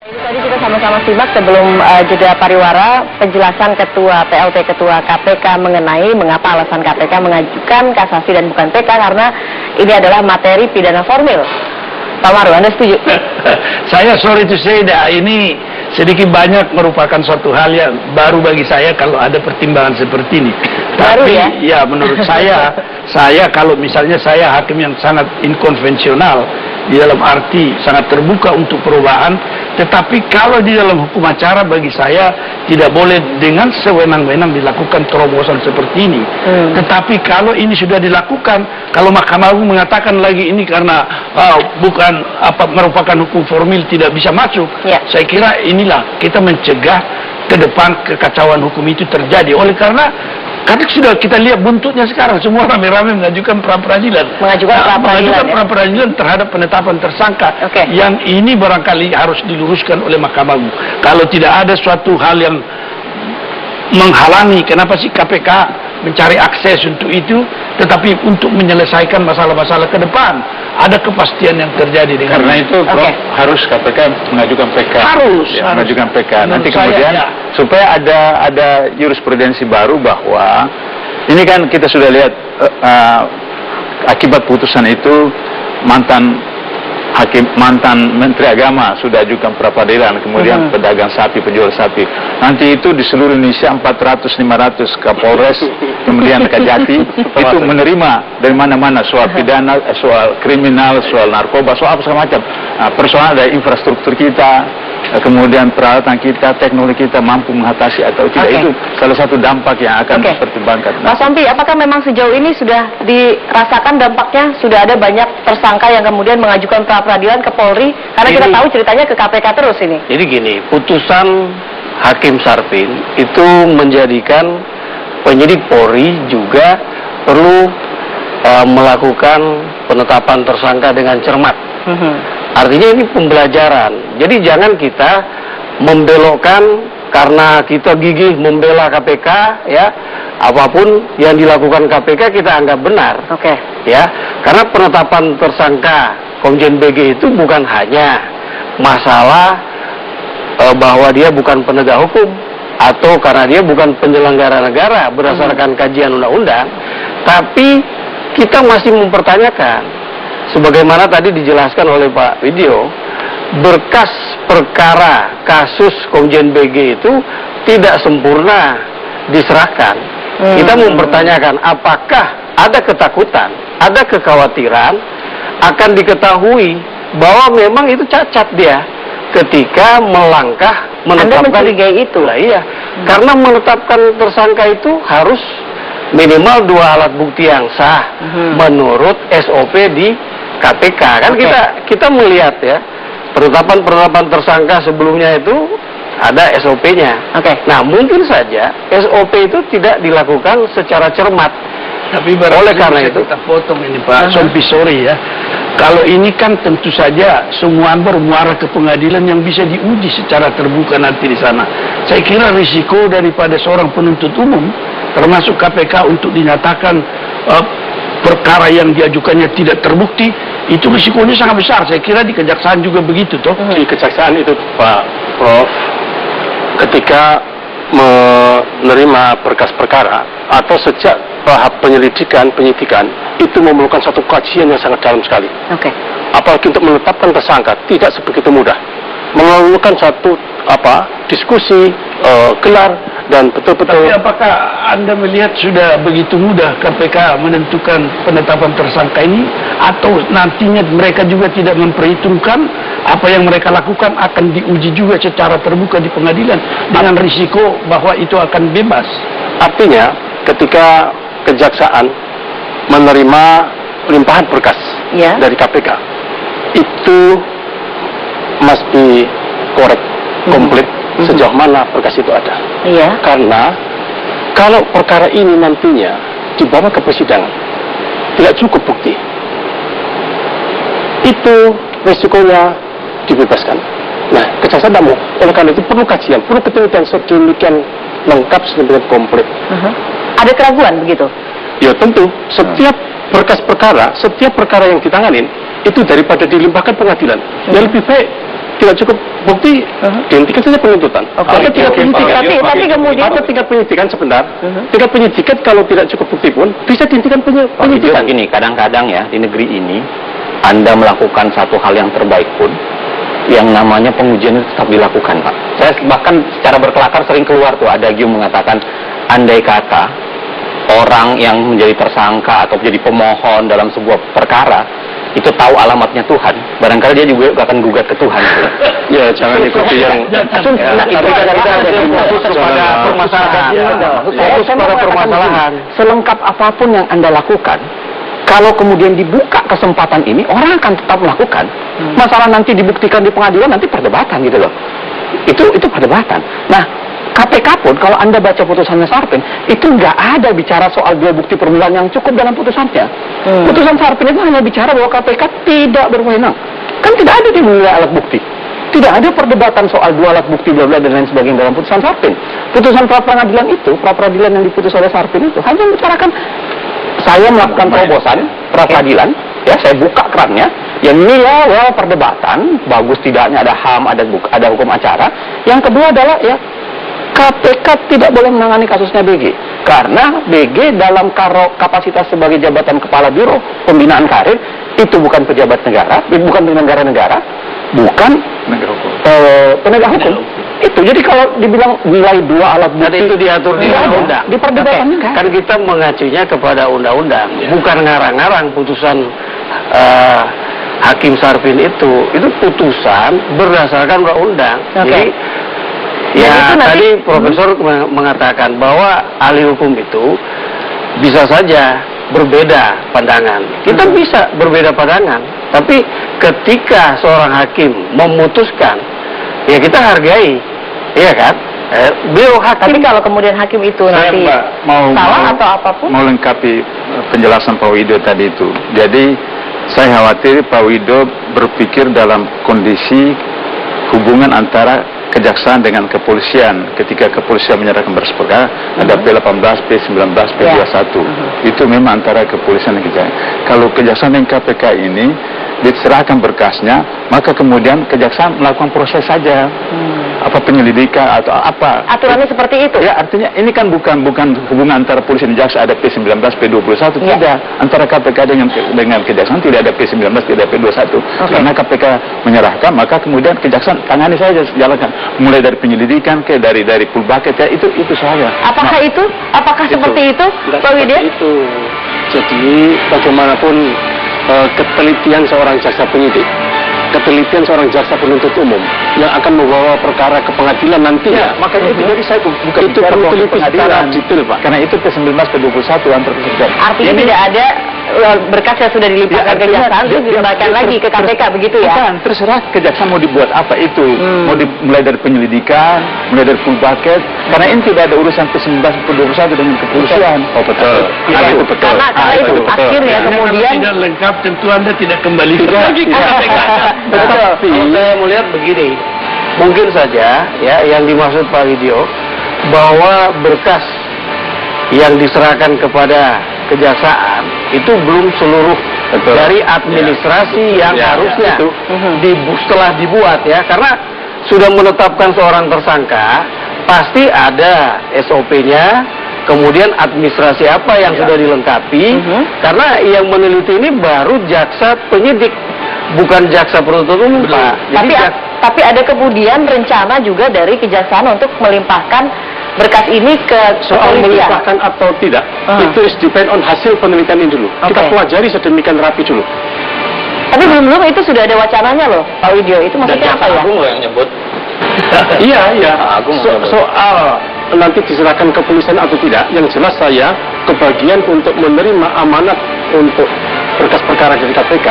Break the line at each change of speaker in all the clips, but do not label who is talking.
Ini tadi kita sama-sama simak sebelum jeda pariwara penjelasan PLT Ketua KPK mengenai mengapa alasan KPK mengajukan kasasi dan bukan PK karena ini adalah materi pidana formil. Pak Maru, Anda setuju?
Saya sorry to say ini sedikit banyak merupakan suatu hal yang baru bagi saya kalau ada pertimbangan seperti ini.
Baru
tapi,
ya?
Ya menurut saya kalau misalnya saya hakim yang sangat inkonvensional di dalam arti sangat terbuka untuk perubahan, tetapi kalau di dalam hukum acara bagi saya tidak boleh dengan sewenang-wenang dilakukan terobosan seperti ini. Tetapi kalau ini sudah dilakukan, kalau Mahkamah Agung mengatakan lagi ini karena bukan merupakan hukum formil tidak bisa masuk, saya kira inilah kita mencegah ke depan kekacauan hukum itu terjadi. Oleh karena sudah kita lihat buntutnya sekarang, semua rame-rame mengajukan pra-peradilan. Mengajukan pra-peradilan terhadap penetapan tersangka. Yang ini barangkali harus diluruskan oleh Mahkamah Agung. Kalau tidak ada suatu hal yang menghalangi, kenapa sih KPK mencari akses untuk itu, tetapi untuk menyelesaikan masalah-masalah ke depan ada kepastian yang terjadi dengan
karena itu Prof, harus KPK mengajukan PK. Harus mengajukan PK. Nanti kemudian supaya ada jurisprudensi baru bahwa ini kan kita sudah lihat akibat putusan itu mantan Menteri Agama sudah ajukan pra-peradilan, kemudian pedagang sapi, penjual sapi. Nanti itu di seluruh Indonesia 400-500 Kapolres, kemudian Kajati itu menerima dari mana-mana soal pidana, soal kriminal, soal narkoba, soal apa segala macam. Persoalan ada infrastruktur kita, kemudian peralatan kita, teknologi kita mampu mengatasi atau tidak. Itu salah satu dampak yang akan dipertimbangkan.
Pak Sompi, apakah memang sejauh ini sudah dirasakan dampaknya? Sudah ada banyak tersangka yang kemudian mengajukan pra-peradilan ke Polri? Karena kita tahu ceritanya ke KPK terus ini.
Jadi gini, putusan Hakim Sarpin itu menjadikan penyidik Polri juga perlu melakukan penetapan tersangka dengan cermat. Artinya ini pembelajaran. Jadi jangan kita membelokkan karena kita gigih membela KPK, ya, apapun yang dilakukan KPK kita anggap benar. Ya, karena penetapan tersangka Komjen BG itu bukan hanya masalah bahwa dia bukan penegak hukum atau karena dia bukan penyelenggara negara berdasarkan kajian undang-undang, tapi kita masih mempertanyakan sebagaimana tadi dijelaskan oleh Pak Widyo, berkas perkara kasus Komjen BG itu tidak sempurna diserahkan. Kita mempertanyakan apakah ada ketakutan, ada kekhawatiran akan diketahui bahwa memang itu cacat dia ketika melangkah menetapkan.
Anda mencurigai itu?
Lah iya, karena menetapkan tersangka itu harus minimal 2 alat bukti yang sah menurut SOP di KPK. Kan kita melihat ya, penetapan tersangka sebelumnya itu ada SOP-nya. Nah, mungkin saja SOP itu tidak dilakukan secara cermat.
Tapi
oleh karena itu
kita potong ini Pak Sompi, sorry ya. Kalau ini kan tentu saja semua bermuara ke pengadilan yang bisa diuji secara terbuka nanti di sana. Saya kira risiko daripada seorang penuntut umum, termasuk KPK, untuk dinyatakan perkara yang diajukannya tidak terbukti, itu risikonya sangat besar. Saya kira di kejaksaan juga begitu, toh.
Di kejaksaan itu Pak Prof, ketika menerima berkas perkara atau sejak tahap penyidikan itu memerlukan satu kajian yang sangat dalam sekali. Apalagi untuk menetapkan tersangka tidak sebegitu mudah. Memerlukan satu diskusi, gelar dan betul-betul.
Tapi apakah Anda melihat sudah begitu mudah KPK menentukan penetapan tersangka ini, atau nantinya mereka juga tidak memperhitungkan apa yang mereka lakukan akan diuji juga secara terbuka di pengadilan dengan risiko bahwa itu akan bebas?
Artinya ketika kejaksaan menerima limpahan berkas dari KPK, itu must be correct, komplit sejauh mana berkas itu ada. Karena kalau perkara ini nantinya dibawa ke persidangan tidak cukup bukti, itu risikonya dibebaskan. Nah, kejaksaan tidak mau. Oleh karena itu perlu kajian, perlu ketelitian sedemikian lengkap, sedemikian komplit.
Ada keraguan begitu?
Ya tentu, setiap berkas perkara, setiap perkara yang ditanganin itu daripada dilimpahkan pengadilan, yang lebih baik
tidak cukup bukti, dihentikan saja penuntutan. Atau tingkat penyidikan.
Tapi kemudian
atau tingkat penyidikan sebentar. Tingkat penyidikan kalau tidak cukup bukti pun bisa dihentikan penyidikan.
Gini, kadang-kadang ya di negeri ini Anda melakukan satu hal yang terbaik pun, yang namanya pengujian itu tetap dilakukan, Pak. Saya bahkan secara berkelakar sering keluar tuh adagium mengatakan, andai kata orang yang menjadi tersangka atau menjadi pemohon dalam sebuah perkara itu tahu alamatnya Tuhan, barangkali dia juga akan gugat ke Tuhan.
Ya, jangan ikuti yang
fokus kepada permasalahan. Fokus pada permasalahan. Selengkap apapun yang Anda lakukan, kalau kemudian dibuka kesempatan ini, orang akan tetap melakukan. Masalah nanti dibuktikan di pengadilan, nanti perdebatan gitu loh. Itu perdebatan. Nah, KPK pun kalau Anda baca putusannya Sarpin, itu nggak ada bicara soal dua bukti permulaan yang cukup dalam putusannya. Putusan Sarpin itu hanya bicara bahwa KPK tidak berwenang. Kan tidak ada di menilai alat bukti. Tidak ada perdebatan soal dua alat bukti, bla bla dan lain sebagainya dalam putusan Sarpin. Putusan pra-peradilan yang diputus oleh Sarpin itu hanya membicarakan saya melakukan terobosan pra-peradilan, ya saya buka kerannya, yang nilai perdebatan, bagus tidaknya ada HAM, ada hukum acara. Yang kedua adalah ya KPK tidak boleh menangani kasusnya BG karena BG dalam kapasitas sebagai jabatan kepala biro pembinaan karir itu bukan pejabat negara, bukan penyelenggara negara, bukan penegak hukum. Itu jadi kalau dibilang nilai dua alat bukti
itu diatur di undang-undang.
Di perdebatannya
kan kita mengacunya kepada undang-undang, bukan ngarang-ngarang putusan Hakim Sarpin itu putusan berdasarkan undang-undang. Jadi ya, tadi Profesor mengatakan bahwa ahli hukum itu bisa saja berbeda pandangan. Kita bisa berbeda pandangan, tapi ketika seorang hakim memutuskan, ya kita hargai, iya kan? Beliau hakim.
Tapi kalau kemudian hakim itu nanti salah atau apapun,
mau lengkapi penjelasan Pak Wido tadi itu. Jadi saya khawatir Pak Wido berpikir dalam kondisi hubungan antara kejaksaan dengan kepolisian. Ketika kepolisian menyerahkan berkas perkara, ada P18, P19, P21. Itu memang antara kepolisian dan kejaksaan. Kalau kejaksaan dan KPK ini diserahkan berkasnya, maka kemudian kejaksaan melakukan proses saja. Apa penyelidikan atau apa.
Aturannya seperti itu?
Ya, artinya ini kan bukan hubungan antara polisi dan jaksa, ada P19, P21, tidak. Antara KPK dengan kejaksaan tidak ada P19, tidak ada P21. Karena KPK menyerahkan, maka kemudian kejaksaan tangani saja, jalankan. Mulai dari penyelidikan ke dari full bucket, ya itu saya.
Apakah itu? Apakah seperti itu, Pak Widya?
Itu. Jadi bagaimanapun ketelitian seorang jaksa penyidik, ketelitian seorang jaksa penuntut umum yang akan membawa perkara ke pengadilan nanti,
makanya itu jadi saya bukan
itu perlu teliti secara detail, Pak.
Karena itu P19, P21 antar kejaksaan.
Artinya tidak ada berkas yang sudah dilimpahkan ke kejaksaan terus dikembalikan lagi ke KPK, begitu ya?
Bukan, terserah kejaksaan mau dibuat apa itu. Mau dimulai dari penyelidikan, mulai dari full bucket, karena ini tidak ada urusan P19, P21 dengan kepolisian.
Oh betul.
Itu betul.
Karena itu akhirnya kemudian
tidak lengkap, tentu Anda tidak kembali lagi ke KPK.
Tetapi saya melihat begini, mungkin saja ya yang dimaksud Pak Widyo bahwa berkas yang diserahkan kepada kejaksaan itu belum seluruh dari administrasi yang harusnya setelah dibuat, ya, karena sudah menetapkan seorang tersangka pasti ada SOP-nya, kemudian administrasi apa yang sudah dilengkapi, karena yang meneliti ini baru jaksa penyidik, bukan jaksa penuntut umum, Pak.
Jadi tapi ada kemudian rencana juga dari kejaksaan untuk melimpahkan berkas ini ke
soal
kepolisian.
melimpahkan atau tidak, itu is depend on hasil penelitian ini dulu. Kita pelajari sedemikian rapi dulu.
Tapi belum itu sudah ada wacananya loh, Pak Widyo. Itu maksudnya apa ya?
Agung loh yang nyebut.
Iya.
Soal
nanti diserahkan ke kepolisian atau tidak, yang jelas saya kebagian untuk menerima amanat untuk berkas perkara dari KPK.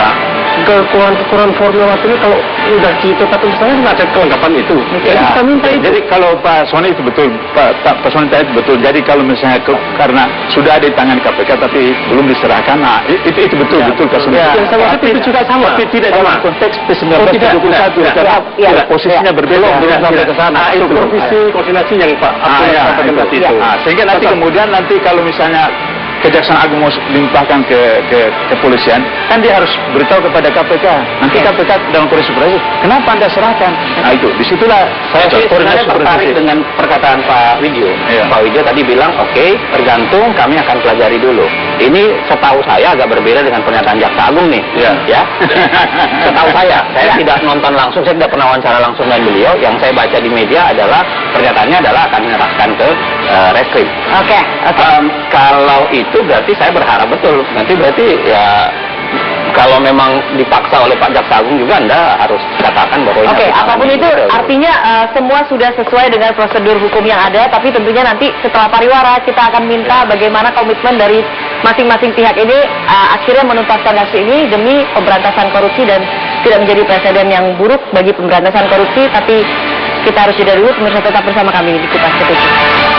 Kekurangan formil waktu ini kalau sudah ditetapkan saya nggak ada kelengkapan itu. Jadi kita minta itu.
Jadi kalau Pak Soni itu betul, Pak Soni itu betul. Jadi kalau misalnya karena sudah ada di tangan KPK tapi belum diserahkan, nah itu betul Pak Soni.
Yang saya maksud itu juga sama.
Tapi tidak dalam konteks P19
tidak.
Posisinya berbeda.
Belum sampai ke sana. Itu provisi koordinasi yang Pak Abdul sampaikan tadi itu.
Sehingga nanti kemudian kalau misalnya Kejaksaan Agung mau limpahkan ke kepolisian, kan dia harus beritahu kepada KPK. Nanti KPK dalam proses kenapa Anda serahkan? Nah itu, disitulah
Saya sih sebenarnya tertarik dengan perkataan Pak Widyo. Pak Widyo tadi bilang, oke, tergantung, kami akan pelajari dulu. Ini setahu saya agak berbeda dengan pernyataan Jaksa Agung nih. Ya. Setahu saya tidak nonton langsung, saya tidak pernah wawancara langsung dengan beliau. Yang saya baca di media adalah pernyataannya adalah akan menyerahkan ke reskrim.
Oke.
Kalau itu berarti saya berharap betul. Nanti berarti ya kalau memang dipaksa oleh Pak Jaksa Agung juga Anda harus katakan bahwa
Oke, apapun itu artinya semua sudah sesuai dengan prosedur hukum yang ada, tapi tentunya nanti setelah pariwara kita akan minta bagaimana komitmen dari masing-masing pihak ini akhirnya menuntaskan kasus ini demi pemberantasan korupsi dan tidak menjadi presiden yang buruk bagi pemberantasan korupsi. Tapi kita harus jeda dulu, pemirsa tetap bersama kami di Kupas Ketujuh.